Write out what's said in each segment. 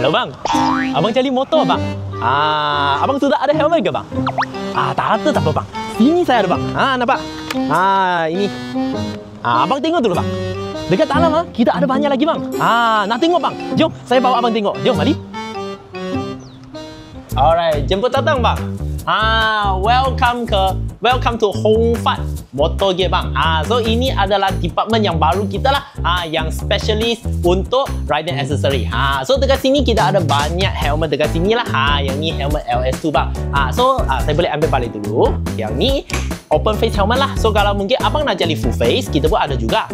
Hello bang, abang cari motor bang. Abang sudah ada helmet ke bang? Tak ada tak apa bang. Sini saya ada bang. Nampak? Ini. Abang tengok dulu bang. Dekat dalam kita ada banyak lagi bang. Nak tengok bang. Jom, saya bawa abang tengok. Jom, mari. Alright, jemput datang bang. Welcome to Hong Fat Motor Gear bang. So ini adalah department yang baru kita lah, yang specialist untuk riding accessory. So dekat sini kita ada banyak helmet dekat sini lah. Yang ni helmet LS2 bang. So saya boleh ambil balik dulu. Yang ni open face helmet lah. So kalau mungkin abang nak cari full face, kita pun ada juga.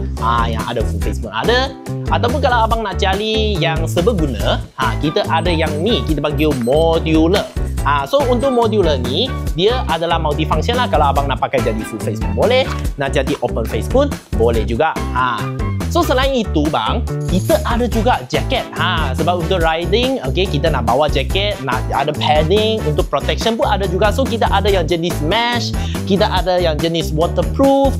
Yang ada full face pun ada. Ataupun kalau abang nak cari yang seberguna, kita ada yang ni, kita panggil modular. So untuk modular ni, dia adalah multifunction lah. Kalau abang nak pakai jadi full face pun boleh, nak jadi open face pun boleh juga. So selain itu bang, kita ada juga jaket. Sebab untuk riding, okay, kita nak bawa jaket, nak ada padding, untuk protection pun ada juga. So kita ada yang jenis mesh, kita ada yang jenis waterproof,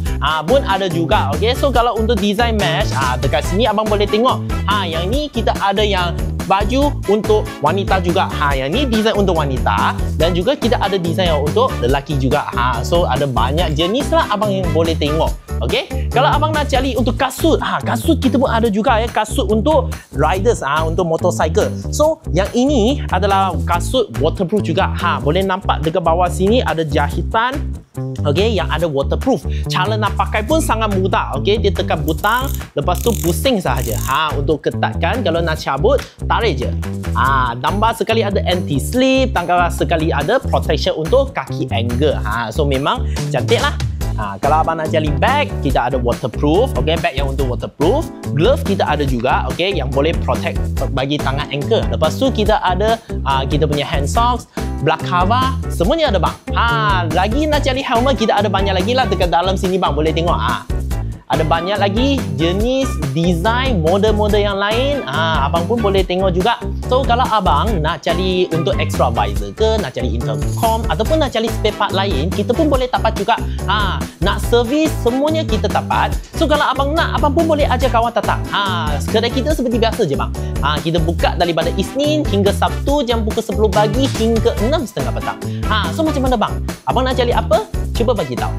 pun ada juga. Okay, so kalau untuk design mesh, dekat sini abang boleh tengok. Yang ni kita ada yang baju untuk wanita juga. Yang ni design untuk wanita, dan juga kita ada design yang untuk lelaki juga. So ada banyak jenis lah abang yang boleh tengok. Okay, kalau abang nak cari untuk kasut, kasut kita pun ada juga ya. Kasut untuk riders, untuk motorcycle. So yang ini adalah kasut waterproof juga. Boleh nampak dekat bawah sini ada jahitan. Okay, yang ada waterproof. Cara nak pakai pun sangat mudah. Okay, dia tekan butang, lepas tu pusing sahaja. Untuk ketatkan, kalau nak cabut, tarik je. Tambah sekali ada anti-slip, tambah sekali ada protection untuk kaki angle. So memang cantik lah. Kalau abang nak cari bag, kita ada waterproof. Okay, bag yang untuk waterproof. Glove kita ada juga. Okay, yang boleh protect bagi tangan ankle. Lepas tu kita ada kita punya hand socks, black cover, semuanya ada bang. Lagi nak cari helmet, kita ada banyak lagi lah dekat dalam sini bang. Boleh tengok. Ada banyak lagi jenis, design, model-model yang lain. Abang pun boleh tengok juga. So kalau abang nak cari untuk extra visor ke, nak cari intercom, ataupun nak cari spare part lain, kita pun boleh dapat juga. Nak servis, semuanya kita dapat. So kalau abang nak, abang pun boleh ajar kawan datang. Kedai kita seperti biasa je bang. Kita buka daripada Isnin hingga Sabtu jam pukul 10 pagi hingga 6.30 petang. So macam mana bang? Abang nak cari apa? Cuba bagi tahu.